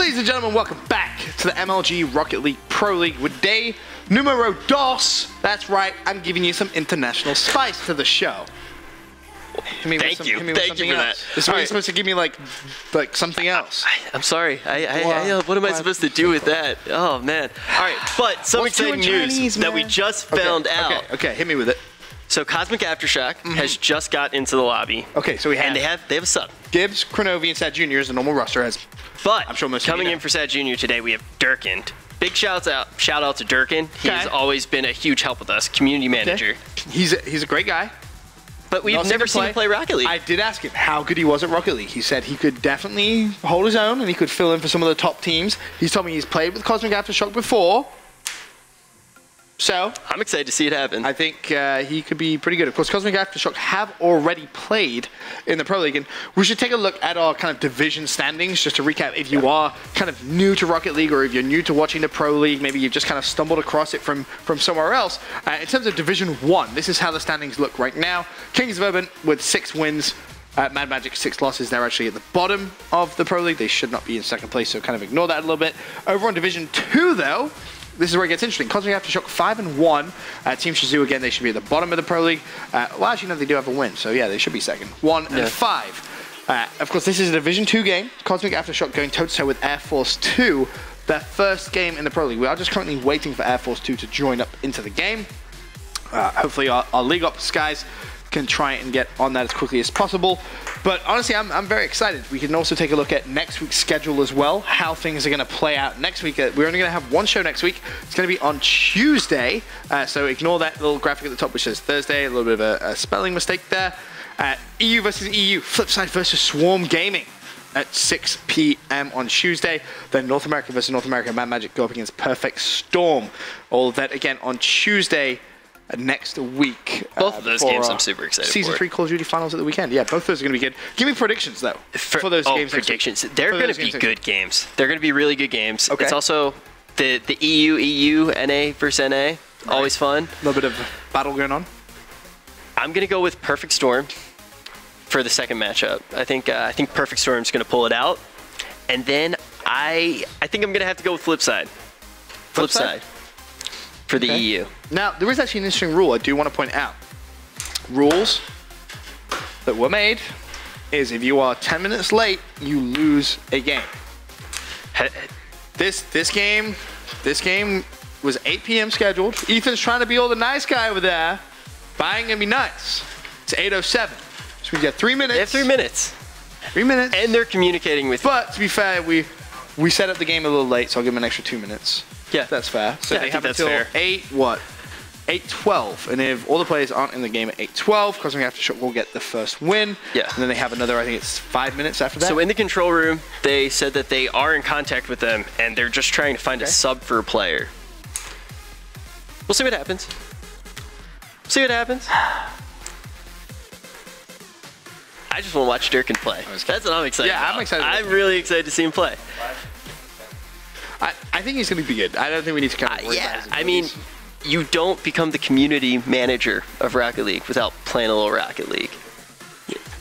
Ladies and gentlemen, welcome back to the MLG Rocket League Pro League with day numero dos. That's right, I'm giving you some international spice to the show. Thank you for that. This is why you're supposed to give me like something else. I'm sorry. What am I supposed to do with that? Oh man. All right, but some exciting news that we just found out. Okay, hit me with it. So Cosmic Aftershock has just got into the lobby. Okay, so we have they have a sub. Gibbs, Kronovi, and Sad Jr. is the normal roster has. But I'm sure most coming in for Sad Jr. today, we have Durkin. Big shout out to Durkin. He's always been a huge help with us, community manager. He's a great guy. But we've never seen him play Rocket League. I did ask him how good he was at Rocket League. He said he could definitely hold his own and he could fill in for some of the top teams. He's told me he's played with Cosmic Aftershock before. So I'm excited to see it happen. I think he could be pretty good. Of course, Cosmic Aftershock have already played in the Pro League, and we should take a look at our kind of division standings just to recap. If you are kind of new to Rocket League, or if you're new to watching the Pro League, maybe you've just kind of stumbled across it from somewhere else. In terms of Division 1, this is how the standings look right now. Kings of Urban with 6 wins. Mad Magic 6 losses. They're actually at the bottom of the Pro League. They should not be in second place, so kind of ignore that a little bit. Over on Division 2, though, this is where it gets interesting. Cosmic Aftershock 5-1. Team Shazoo, again, they should be at the bottom of the Pro League. Well, actually, no, they do have a win, so yeah, they should be second. 1 and 5. Of course, this is a Division 2 game. Cosmic Aftershock going toe-to-toe with Air Force 2, their first game in the Pro League. We are just currently waiting for Air Force 2 to join up into the game. Hopefully, our League Ops guys can try and get on that as quickly as possible. But honestly, I'm very excited. We can also take a look at next week's schedule as well, how things are going to play out next week. We're only going to have one show next week. It's going to be on Tuesday, so ignore that little graphic at the top which says Thursday, a little bit of a spelling mistake there. EU versus EU, Flipside versus Swarm Gaming at 6 p.m. on Tuesday. Then North America versus North America, Mad Magic go up against Perfect Storm. All of that again on Tuesday next week. Both of those games I'm super excited for. Season 3 Call of Duty finals at the weekend. Yeah, both of those are going to be good. Give me predictions, though, for those games. Predictions. They're going to be good games. They're going to be really good games. Okay. It's also the EU, NA versus NA. Always fun. A little bit of battle going on. I'm going to go with Perfect Storm for the second matchup. I think Perfect Storm's going to pull it out. And then I think I'm going to have to go with Flipside. Flipside. For the EU. Now, there is actually an interesting rule I do want to point out. Rules that were made is if you are 10 minutes late, you lose a game. This game was 8 p.m. scheduled. Ethan's trying to be all the nice guy over there. Buying gonna be nice. It's 8:07. So we got 3 minutes. They have 3 minutes. 3 minutes. And they're communicating with. But to be fair, we set up the game a little late, so I'll give them an extra 2 minutes. Yeah, that's fair. So yeah, they have until 8:12, and if all the players aren't in the game at 8:12, Cosmic Aftershock will get the first win. Yeah. And then they have another, I think it's 5 minutes after that. So in the control room, they said that they are in contact with them, and they're just trying to find a sub for a player. We'll see what happens. See what happens. I just want to watch Durkin play. That's what I'm excited about. I'm excited. I'm really excited to see him play. I think he's going to be good. I don't think we need to kind of worry about his abilities. I mean, you don't become the community manager of Rocket League without playing a little Rocket League.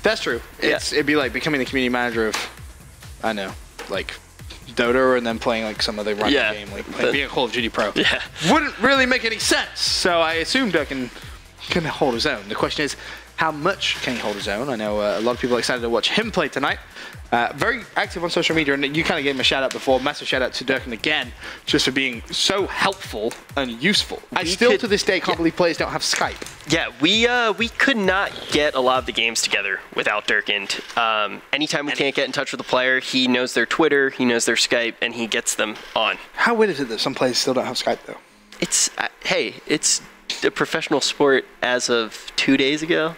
That's true. It'd be like becoming the community manager of, I don't know, like Dota, and then playing like some other Rocket game, like being a Call of Duty pro. Yeah. Wouldn't really make any sense. So I assume Durkin can hold his own. The question is, how much can he hold his own? I know a lot of people are excited to watch him play tonight. Very active on social media, and you kind of gave him a shout out before. Massive shout out to Durkin again, just for being so helpful and useful. I still to this day can't believe players don't have Skype. Yeah, we could not get a lot of the games together without Durkin. Anytime we can't get in touch with a player, he knows their Twitter, he knows their Skype, and he gets them on. How weird is it that some players still don't have Skype though? It's hey, it's a professional sport as of 2 days ago.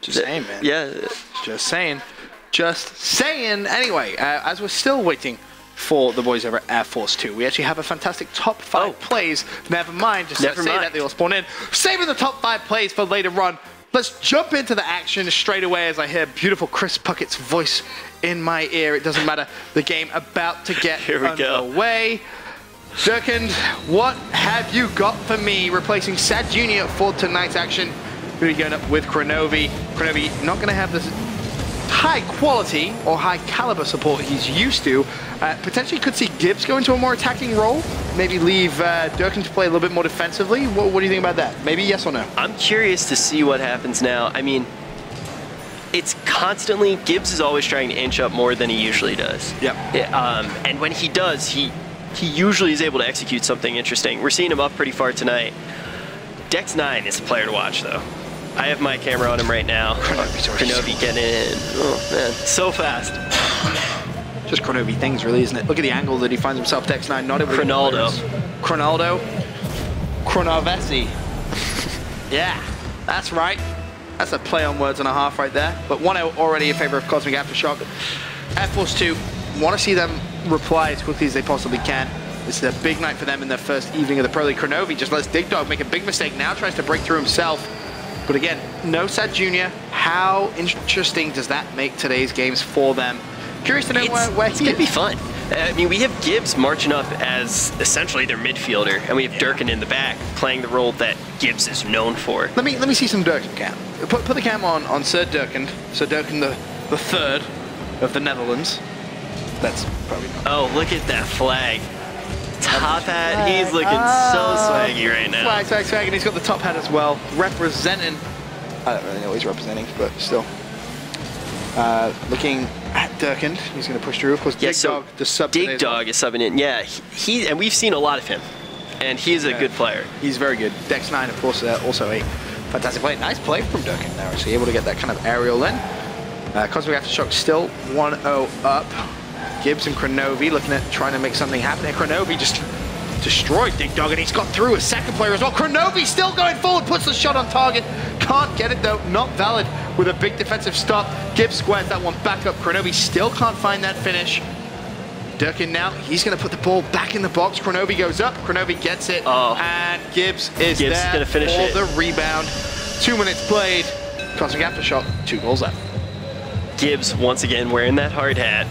Just saying, man. Yeah. Just saying. Just saying. Anyway, as we're still waiting for the boys over at Air Force 2, we actually have a fantastic top 5 plays. Never mind. Just say that they all spawn in. Saving the top 5 plays for later on. Let's jump into the action straight away as I hear beautiful Chris Puckett's voice in my ear. It doesn't matter. The game about to get underway. Durkin, what have you got for me replacing Sad Jr. for tonight's action? Going to be going up with Kronovi. Kronovi not going to have this high quality or high caliber support he's used to. Potentially could see Gibbs go into a more attacking role. Maybe leave Durkin to play a little bit more defensively. What do you think about that? Maybe yes or no? I'm curious to see what happens now. I mean, it's constantly, Gibbs is always trying to inch up more than he usually does. Yep. And when he does, he usually is able to execute something interesting. We're seeing him up pretty far tonight. Dex9 is a player to watch, though. I have my camera on him right now. Kronovi get in. Oh, man. So fast. Just Kronovi things, really, isn't it? Look at the angle that he finds himself. Dex9 not able to... Cronaldo. Cronovesi. Yeah, that's right. That's a play on words and a half right there. But 1-0 already in favor of Cosmic Aftershock. Air Force 2, want to see them reply as quickly as they possibly can. This is a big night for them in their first evening of the Pro League. Kronovi just lets Dig Dog make a big mistake. Now tries to break through himself. But again, no Sad Jr. How interesting does that make today's games for them? Curious to know where it's going to be fun. I mean, we have Gibbs marching up as essentially their midfielder, and we have Durkin in the back playing the role that Gibbs is known for. Let me see some Durkin cam. Put the cam on Sir Durkin. Sir Durkin the third of the Netherlands. That's probably not. Oh, look at that flag. Top hat. He's looking so swaggy right now. Swag, and he's got the top hat as well, representing. I don't really know what he's representing, but still. Looking at Durkin, he's going to push through. Of course, Dig Dog, the sub. Dig Dog is subbing in. Yeah, and we've seen a lot of him, and he's a good player. He's very good. Dex9, of course, also a fantastic play. Nice play from Durkin there, actually able to get that kind of aerial in. Cosmic Aftershock still 1-0 up. Gibbs and Kronovi looking at trying to make something happen there. Kronovi just destroyed Dig Dog, and he's got through a second player as well. Kronovi still going forward, puts the shot on target. Can't get it though, not valid with a big defensive stop. Gibbs squares that one back up. Kronovi still can't find that finish. Durkin now, he's going to put the ball back in the box. Kronovi goes up, Kronovi gets it, and Gibbs is there gonna finish for the rebound. 2 minutes played. Cosmic Aftershock, 2 goals up. Gibbs once again wearing that hard hat.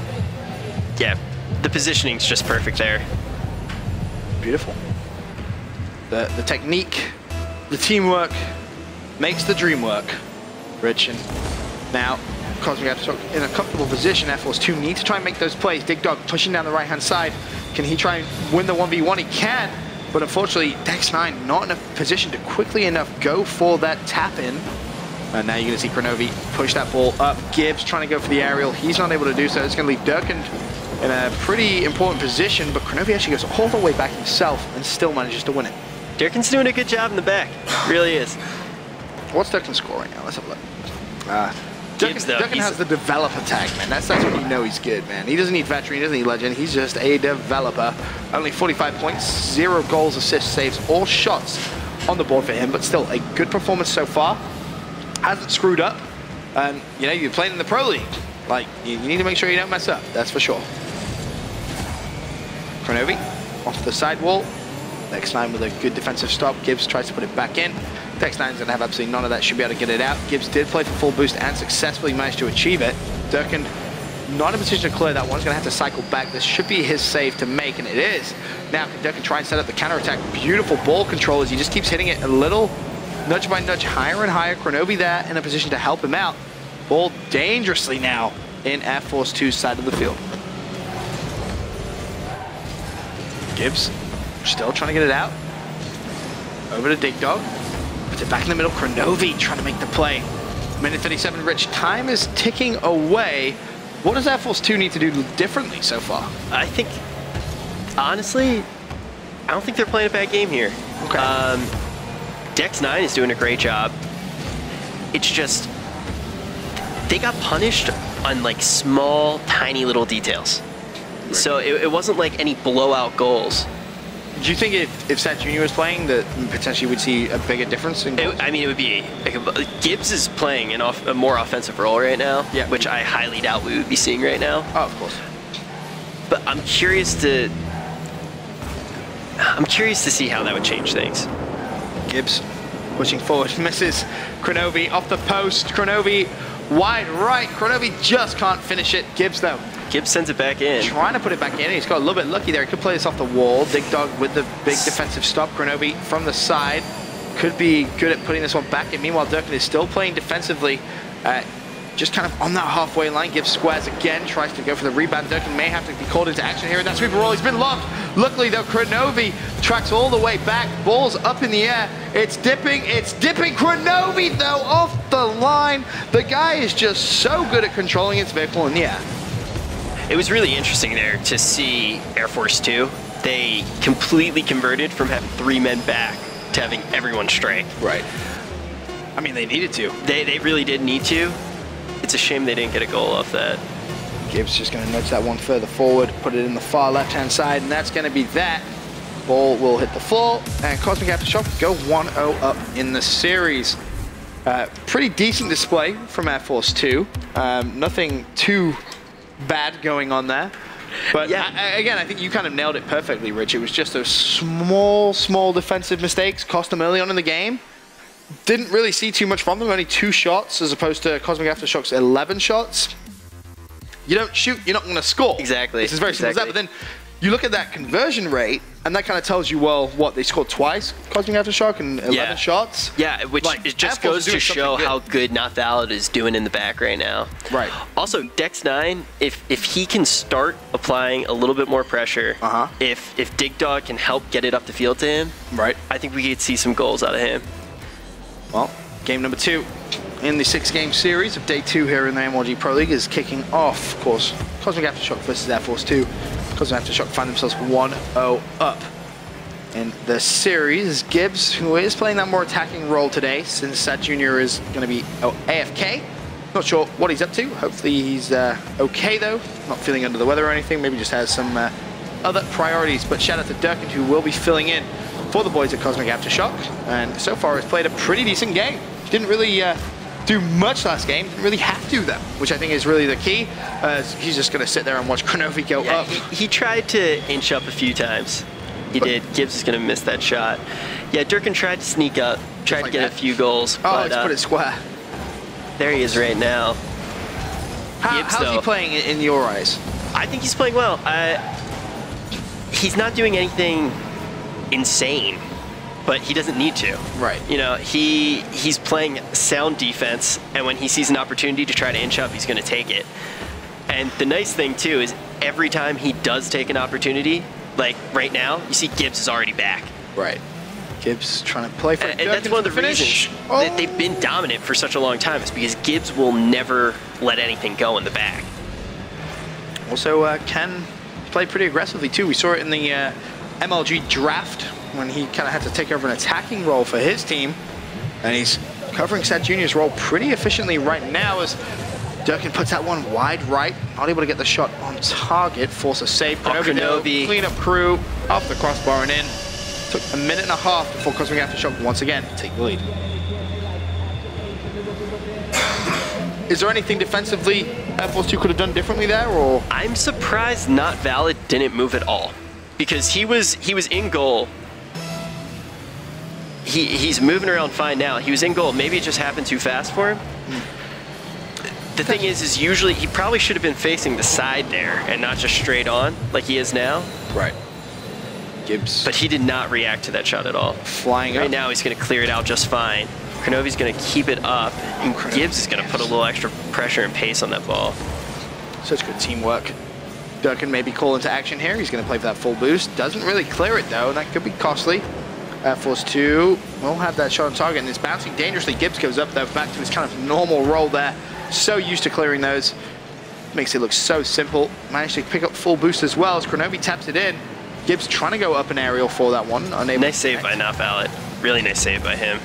Yeah, the positioning's just perfect there. Beautiful. The technique, the teamwork makes the dream work, Rich. And now Cosmic Aftershock in a comfortable position. Air Force 2 need to try and make those plays. Dig Dog pushing down the right-hand side. Can he try and win the 1v1? He can, but unfortunately, Dex9 not in a position to quickly enough go for that tap-in. And now you're going to see Kronovi push that ball up. Gibbs trying to go for the aerial. He's not able to do so. It's going to leave Durkin in a pretty important position, but Kronovi actually goes all the way back himself and still manages to win it. Durkin's doing a good job in the back. Really is. What's Durkin's score right now? Let's have a look. Durkin has the developer tag, man. That's when you know he's good, man. He doesn't need veteran, he doesn't need legend. He's just a developer. Only 45 points, 0 goals, assists, saves, all shots on the board for him, but still a good performance so far. Hasn't screwed up. And, you know, you're playing in the Pro League. Like, you need to make sure you don't mess up. That's for sure. Kronovi off the sidewall. Dex9 with a good defensive stop. Gibbs tries to put it back in. Dex9's going to have absolutely none of that. Should be able to get it out. Gibbs did play for full boost and successfully managed to achieve it. Durkin not in a position to clear that one. He's going to have to cycle back. This should be his save to make, and it is. Now can Durkin try and set up the counterattack. Beautiful ball control as he just keeps hitting it a little nudge by nudge, higher and higher. Kronovi there in a position to help him out. Ball dangerously now in Air Force 2's side of the field. Gibbs still trying to get it out. Over to Dig Dog. Puts it back in the middle. Kronovi trying to make the play. Minute 37, Rich. Time is ticking away. What does Air Force 2 need to do differently so far? I think, honestly, I don't think they're playing a bad game here. Okay. Dex9 is doing a great job. It's just, they got punished on like small, tiny little details. Right. So it wasn't like any blowout goals. Do you think if Sad Jr. was playing, that potentially we'd see a bigger difference in goals? I mean, it would be like Gibbs is playing a more offensive role right now, which I highly doubt we would be seeing right now. Oh, of course. But I'm curious to see how that would change things. Gibbs pushing forward, misses. Kronovi off the post. Kronovi wide right. Kronovi just can't finish it. Gibbs though. Gibbs sends it back in. Trying to put it back in. He's got a little bit lucky there. He could play this off the wall. Dig Dog with the big defensive stop. Kronovi from the side could be good at putting this one back in. Meanwhile, Durkin is still playing defensively. just kind of on that halfway line. Gibbs squares again, tries to go for the rebound. Durkin may have to be called into action here, and that sweeper roll, he's been locked. Luckily though, Kronovi tracks all the way back, ball's up in the air, it's dipping. Kronovi though, off the line. The guy is just so good at controlling his vehicle in the air. It was really interesting there to see Air Force 2. They completely converted from having 3 men back to having everyone straight. Right. I mean, they needed to. They really did need to. It's a shame they didn't get a goal off that. Gibbs just going to nudge that one further forward, put it in the far left-hand side, and that's going to be that. Ball will hit the floor, and Cosmic Aftershock go 1-0 up in the series. Pretty decent display from Air Force 2. Nothing too bad going on there. But yeah. Again, I think you kind of nailed it perfectly, Rich. It was just those small defensive mistakes cost them early on in the game. Didn't really see too much from them, only 2 shots as opposed to Cosmic Aftershock's 11 shots. You don't shoot, you're not going to score. Exactly. This is very simple as that, but then you look at that conversion rate, and that kind of tells you, well, what, they scored twice, Cosmic Aftershock, and 11 shots? Yeah, which like, it just goes to show how good Not Valid is doing in the back right now. Right. Also, Dex 9, if he can start applying a little bit more pressure, if Dig Dog can help get it up the field to him, right, I think we could see some goals out of him. Well, game number 2 in the 6-game series of day 2 here in the MLG Pro League is kicking off. Of course, Cosmic Aftershock versus Air Force 2. Cosmic Aftershock find themselves 1-0 up in the series. Gibbs, who is playing that more attacking role today, since Sad Jr. is going to be AFK. Not sure what he's up to. Hopefully he's okay though. Not feeling under the weather or anything. Maybe just has some other priorities. But shout out to Durkin, who will be filling in for the boys at Cosmic Aftershock, and so far has played a pretty decent game. Didn't really do much last game, didn't really have to though, which I think is really the key. He's just going to sit there and watch Kronovi go up. He tried to inch up a few times. He did. Gibbs is going to miss that shot. Yeah, Durkin tried to sneak up, tried to get a few goals. Oh, let's put it square. There he is right now. How's he playing in your eyes? I think he's playing well. He's not doing anything insane, but he doesn't need to. Right. You know, he's playing sound defense, and when he sees an opportunity to try to inch up, he's going to take it. And the nice thing too is every time he does take an opportunity, like right now, you see Gibbs is already back. Right. Gibbs trying to play for and that's one of the reasons that they've been dominant for such a long time, is because Gibbs will never let anything go in the back. Also, can play pretty aggressively too. We saw it in the MLG draft when he kind of had to take over an attacking role for his team, and he's covering Sad Jr.'s role pretty efficiently right now as Durkin puts that one wide right, not able to get the shot on target, force a save. Kronovi. Clean up crew, off the crossbar and in. Took a minute and a half before Cosmic Aftershock once again take the lead. Is there anything defensively Air Force 2 could have done differently there, or? I'm surprised Not Valid didn't move at all, because he was in goal. He's moving around fine now. He was in goal. Maybe it just happened too fast for him. The thing is usually he probably should have been facing the side there and not just straight on like he is now. Right. Gibbs. But he did not react to that shot at all. Flying up. Right now he's going to clear it out just fine. Kronovi's going to keep it up, and Gibbs is going to put a little extra pressure and pace on that ball. Such good teamwork. Durkin may be called into action here. He's going to play for that full boost. Doesn't really clear it though, and that could be costly. Air Force 2 will have that shot on target, and it's bouncing dangerously. Gibbs goes up though, back to his kind of normal role there. So used to clearing those. Makes it look so simple. Managed to pick up full boost as well as Kronovi taps it in. Gibbs trying to go up an aerial for that one. Unable. Nice save by Not Valid. Really nice save by him.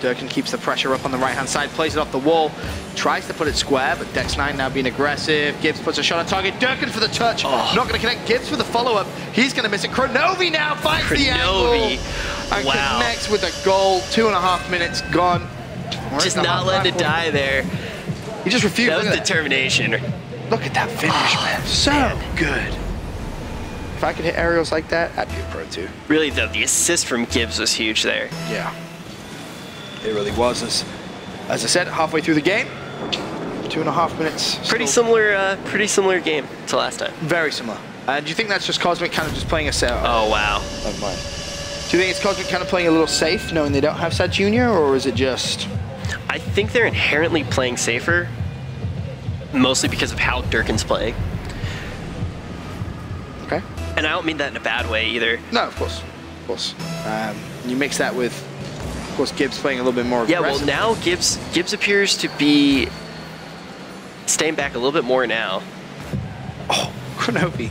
Durkin keeps the pressure up on the right-hand side, plays it off the wall, tries to put it square, but Dex 9 now being aggressive. Gibbs puts a shot on target. Durkin for the touch. Not going to connect. Gibbs for the follow-up. He's going to miss it. Kronovi now finds the angle and connects with a goal. 2.5 minutes gone. Just not letting it die there. He just refused. That was determination. Look at that finish, man. So good. If I could hit aerials like that, I'd be a pro too. Really, though, the assist from Gibbs was huge there. Yeah. It really was. As I said, halfway through the game, 2.5 minutes. Pretty similar game to last time. Very similar. Do you think that's just Cosmic kind of just playing a safe? Oh, wow. Never mind. Do you think it's Cosmic kind of playing a little safe, knowing they don't have Sad Jr., or is it just? I think they're inherently playing safer, mostly because of how Durkin's playing. Okay. And I don't mean that in a bad way either. No, of course. Of course. You mix that with, of course, Gibbs playing a little bit more aggressive. Yeah, well, now Gibbs appears to be staying back a little bit more now. Oh, Kronovi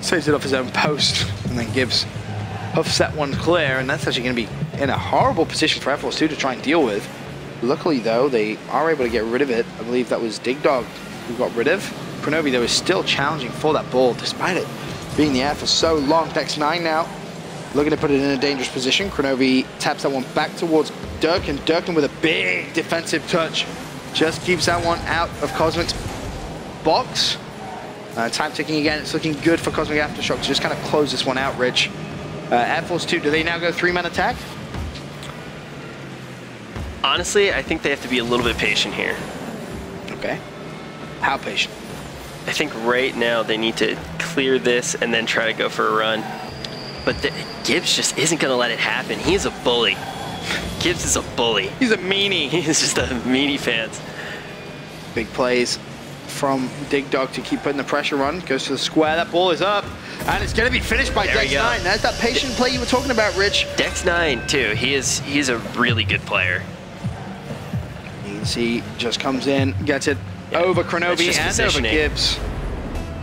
saves it off his own post, and then Gibbs huffs that one clear, and that's actually going to be in a horrible position for Air Force 2 to try and deal with. Luckily, though, they are able to get rid of it. I believe that was Dig Dog who got rid of. Kronovi, though, is still challenging for that ball, despite it being in the air for so long. Dex9 now looking to put it in a dangerous position. Kronovi taps that one back towards Durkin. Durkin with a big defensive touch. Just keeps that one out of Cosmic's box. Time ticking again. It's looking good for Cosmic Aftershock to just kind of close this one out, Rich. Air Force 2, do they now go 3-man attack? Honestly, I think they have to be a little bit patient here. Okay. How patient? I think right now they need to clear this and then try to go for a run. But Gibbs just isn't going to let it happen. He's a bully. Gibbs is a bully. He's a meanie. He's just a meanie fans. Big plays from Dig Dog to keep putting the pressure on. Goes to the square. That ball is up. And it's going to be finished by Dex9. That's that patient play you were talking about, Rich. Dex9, too. He's a really good player. You can see just comes in, gets it over Kronovi and over Gibbs.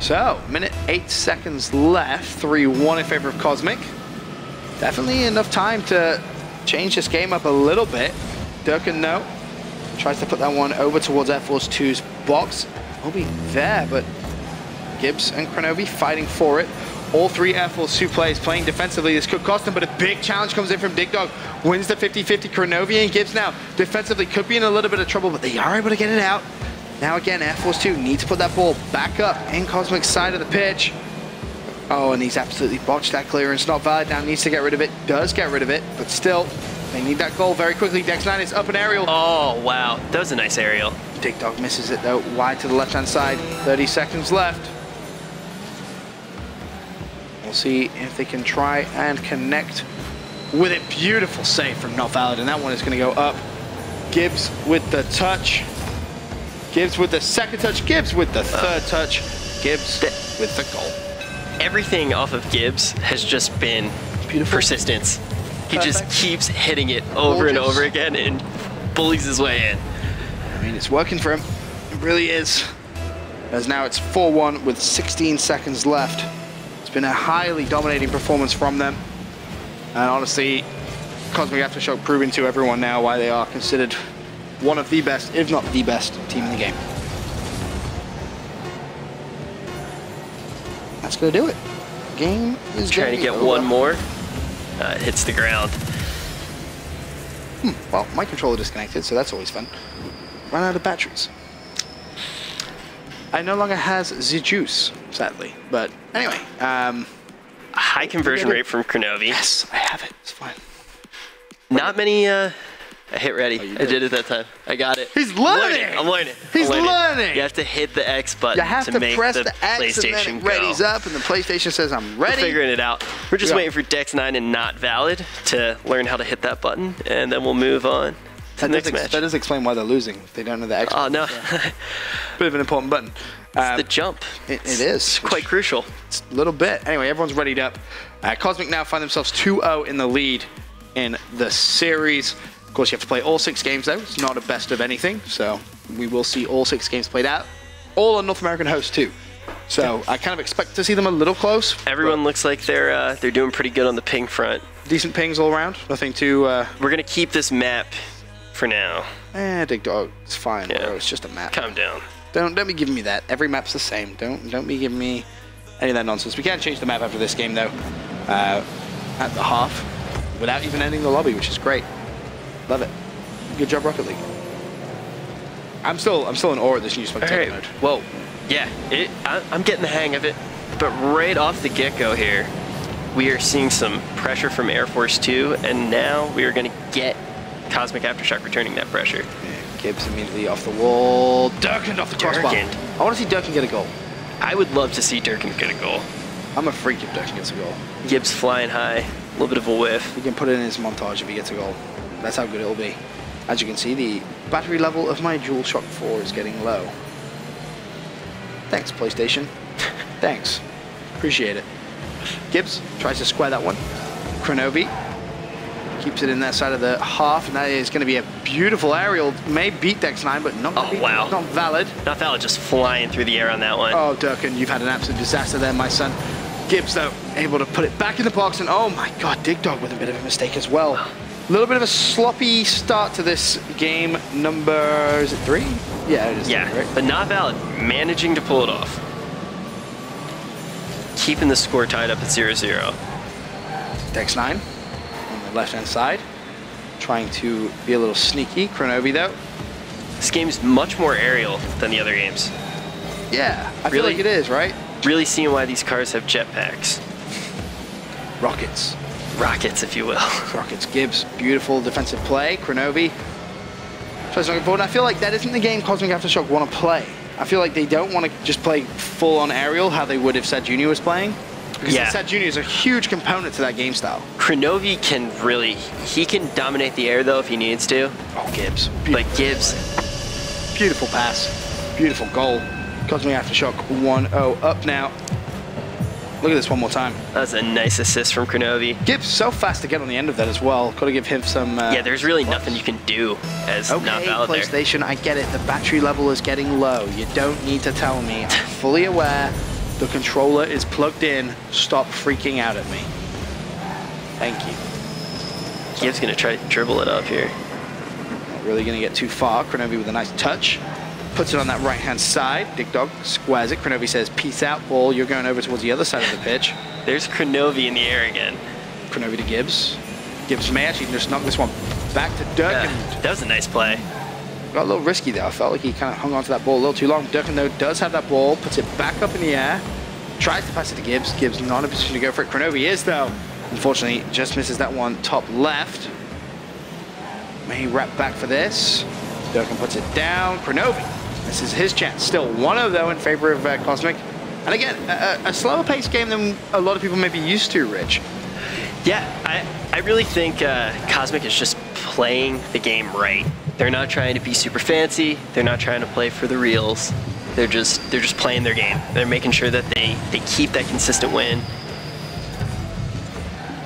So, minute 8 seconds left. 3-1 in favor of Cosmic. Definitely enough time to change this game up a little bit. Durkin, no. Tries to put that one over towards Air Force 2's box. Will be there, but Gibbs and Kronovi fighting for it. All three Air Force 2 players playing defensively. This could cost them, but a big challenge comes in from Dig Dog. Wins the 50-50. Kronovi and Gibbs now defensively could be in a little bit of trouble, but they are able to get it out. Now again, Air Force 2 needs to put that ball back up in Cosmic's side of the pitch. Oh, and he's absolutely botched that clearance. Not valid now, needs to get rid of it. Does get rid of it, but still, they need that goal very quickly. Dex9 is up an aerial. Oh, wow. That was a nice aerial. Dig Dog misses it though, wide to the left-hand side. 30 seconds left. We'll see if they can try and connect with it. Beautiful save from Not Valid, and that one is going to go up. Gibbs with the touch. Gibbs with the second touch. Gibbs with the third touch. Gibbs with the goal. Everything off of Gibbs has just been persistence. He just keeps hitting it over and over again and bullies his way in. I mean, it's working for him. It really is. As now it's 4-1 with 16 seconds left. It's been a highly dominating performance from them. And honestly, Cosmic Aftershock proving to everyone now why they are considered one of the best, if not the best, team in the game. That's going to do it. Game is trying to get one more. Hits the ground. Well, my controller disconnected, so that's always fun. Ran out of batteries. I no longer has the juice, sadly. But anyway, high conversion rate from Kronovi. Yes, I have it. It's fine. Not many. I hit ready. I did it that time. I got it. He's learning. I'm learning. He's learning. You have to hit the X button. You have to make press the X and then it readies up, and the PlayStation says, "I'm ready." We're figuring it out. We're just waiting for Dex9 and Not Valid to learn how to hit that button, and then we'll move on to the next match. That does explain why they're losing. They don't know the X. Oh no. Bit of an important button. It's the jump. It is. It's quite crucial. It's a little bit. Anyway, everyone's readied up. Cosmic now find themselves 2-0 in the lead in the series. Of course, you have to play all 6 games, though. It's not a best of anything, so we will see all 6 games played out. All on North American host, too. So I kind of expect to see them a little close. Everyone looks like they're doing pretty good on the ping front. Decent pings all around. Nothing too... We're going to keep this map for now. Dig Dog. It's fine, bro. It's just a map. Calm down. Don't be giving me that. Every map's the same. Don't be giving me any of that nonsense. We can change the map after this game, though. At the half. Without even ending the lobby, which is great. Love it. Good job, Rocket League. I'm still in awe at this new spectator mode. Whoa. Yeah, I'm getting the hang of it. But right off the get-go here, we are seeing some pressure from Air Force 2, and now we are going to get Cosmic Aftershock returning that pressure. Yeah, Gibbs immediately off the wall. Durkin off the crossbar. I want to see Durkin get a goal. I would love to see Durkin get a goal. I'm a freak if Durkin gets a goal. Gibbs flying high, a little bit of a whiff. We can put it in his montage if he gets a goal. That's how good it'll be. As you can see, the battery level of my DualShock 4 is getting low. Thanks, PlayStation. Thanks. Appreciate it. Gibbs tries to square that one. Kronovi keeps it in that side of the half, and that is going to be a beautiful aerial. May beat Dex9, but not not valid. Not valid, just flying through the air on that one. Oh, Durkin, you've had an absolute disaster there, my son. Gibbs, though, able to put it back in the box, and oh my god, Dig Dog with a bit of a mistake as well. A little bit of a sloppy start to this game number, is it 3? Yeah, it is. Yeah, 3, right? but not valid. Managing to pull it off. Keeping the score tied up at 0-0. Dex9 on the left-hand side, trying to be a little sneaky. Kronovi, though. This game's much more aerial than the other games. Yeah, I feel like it is, right? Really seeing why these cars have jetpacks. Rockets. Rockets, if you will. Rockets. Gibbs, beautiful defensive play. Kronovi tries looking forward. I feel like that isn't the game Cosmic Aftershock want to play. I feel like they don't want to just play full-on aerial how they would if Sad Jr. was playing. Because Sad Jr. is a huge component to that game style. Kronovi can really, he can dominate the air though if he needs to. Oh, Gibbs. But Gibbs. Beautiful pass. Beautiful goal. Cosmic Aftershock 1-0 up now. Look at this one more time. That was a nice assist from Kronovi. Gibbs so fast to get on the end of that as well. Got to give him some... yeah, there's really nothing you can do as not valid there. PlayStation, I get it. The battery level is getting low. You don't need to tell me. I'm fully aware. The controller is plugged in. Stop freaking out at me. Thank you. Gibbs going to try to dribble it up here. Not really going to get too far. Kronovi with a nice touch. Puts it on that right-hand side. Dig Dog squares it. Kronovi says, peace out, ball. You're going over towards the other side of the pitch. There's Kronovi in the air again. Kronovi to Gibbs. Gibbs may actually just knock this one back to Durkin. That was a nice play. Got a little risky there. I felt like he kind of hung on to that ball a little too long. Durkin, though, does have that ball. Puts it back up in the air. Tries to pass it to Gibbs. Gibbs not in a position to go for it. Kronovi is, though. Unfortunately, just misses that one top left. May wrap back for this. Durkin puts it down. Kronovi. This is his chance. Still 1-0 though in favor of Cosmic. And again, a slower paced game than a lot of people may be used to, Rich. Yeah, I really think Cosmic is just playing the game right. They're not trying to be super fancy. They're not trying to play for the reels. They're just playing their game. They're making sure that they keep that consistent win.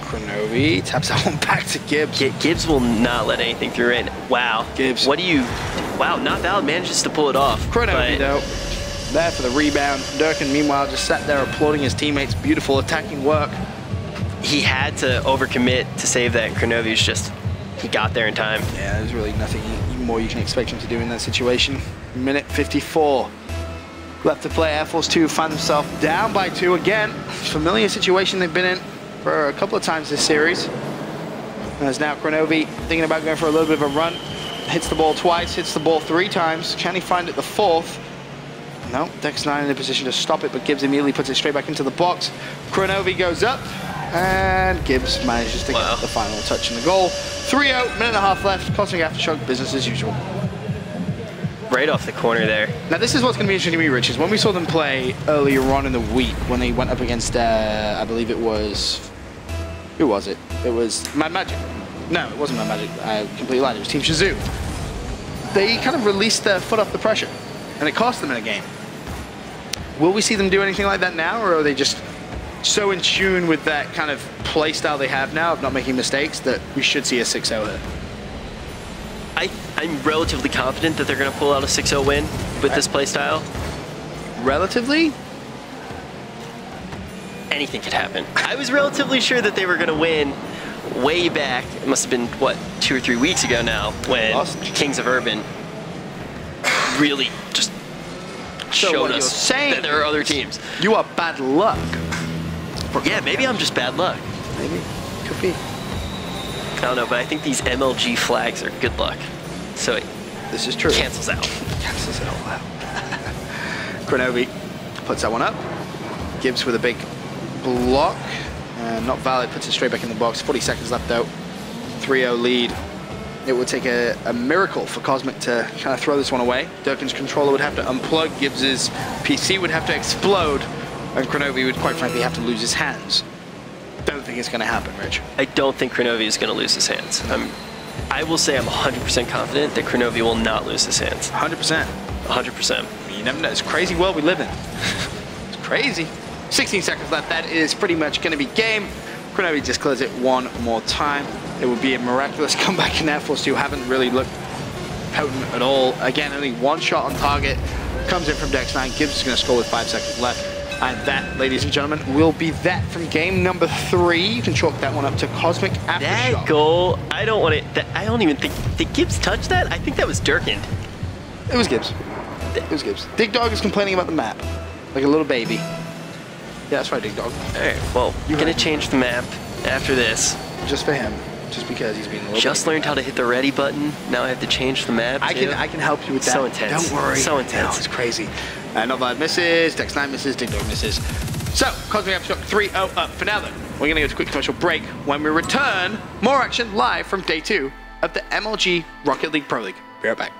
Kronovi taps that one back to Gibbs. Gibbs will not let anything through it. Wow. Gibbs. What do you... Wow, not valid. Manages to pull it off. Kronovi, though, there for the rebound. Durkin, meanwhile, just sat there applauding his teammates' beautiful attacking work. He had to overcommit to save that. Kronovi was just... He got there in time. Yeah, there's really nothing more you can expect him to do in that situation. Minute 54. Left to play. Air Force 2 find themselves down by 2 again. Familiar situation they've been in for a couple of times this series. As now Kronovi thinking about going for a little bit of a run. Hits the ball twice, hits the ball 3 times. Can he find it the 4th? No, Dex9 in a position to stop it, but Gibbs immediately puts it straight back into the box. Kronovi goes up, and Gibbs manages to get the final touch in the goal. 3-0, minute and a half left. Cosmic Aftershock, business as usual. Right off the corner there. Now this is what's going to be interesting to me, Rich, is when we saw them play earlier on in the week, when they went up against, I believe it was... Who was it? It was Mad Magic. No, it wasn't Mad Magic. I completely lied. It was Team Shazoo. They kind of released their foot off the pressure, and it cost them in a game. Will we see them do anything like that now, or are they just so in tune with that kind of play style they have now of not making mistakes that we should see a 6-0 here? I'm relatively confident that they're going to pull out a 6-0 win with this play style. Relatively? Anything could happen. I was relatively sure that they were going to win way back. It must have been, what, 2 or 3 weeks ago now, when Kings of Urban really just showed us that there are other teams. You are bad luck. Yeah, maybe I'm just bad luck. Maybe. Could be. I don't know, but I think these MLG flags are good luck. So this is true. Cancels out. Cancels it all out. Kronovi puts that one up. Gibbs with a big block. Not valid, puts it straight back in the box. 40 seconds left though. 3-0 lead. It would take a miracle for Cosmic to kind of throw this one away. Durkin's controller would have to unplug. Gibbs's PC would have to explode. And Kronovi would quite frankly have to lose his hands. Don't think it's going to happen, Rich. I don't think Kronovi is going to lose his hands. I will say I'm 100% confident that Kronovi will not lose his hands. 100%? 100%. You never know. It's a crazy world we live in. It's crazy. 16 seconds left. That is pretty much going to be game. Kronobi just clears it one more time. It would be a miraculous comeback in Air Force 2. Haven't really looked potent at all. Again, only one shot on target. Comes in from Dex 9. Gibbs is going to score with 5 seconds left. And that, ladies and gentlemen, will be that from game number 3. You can chalk that one up to Cosmic Aftershock. That goal, I don't want it. I don't even think. Did Gibbs touch that? I think that was Durkin. It was Gibbs. It was Gibbs. Dig Dog is complaining about the map. Like a little baby. Yeah, that's right, Dig Dog. Alright, well, you're going to change the map after this. Just for him. Just because he's being a little Just learned how to hit the ready button. Now I have to change the map. I can help you with that. So intense. Don't worry. So intense. No, it's crazy. Novive misses, Dex 9 misses, Dig Dog misses. So, Cosmic Aftershock 3-0 up. For now then, we're going to go to a quick commercial break. When we return, more action live from day 2 of the MLG Rocket League Pro League. Be right back.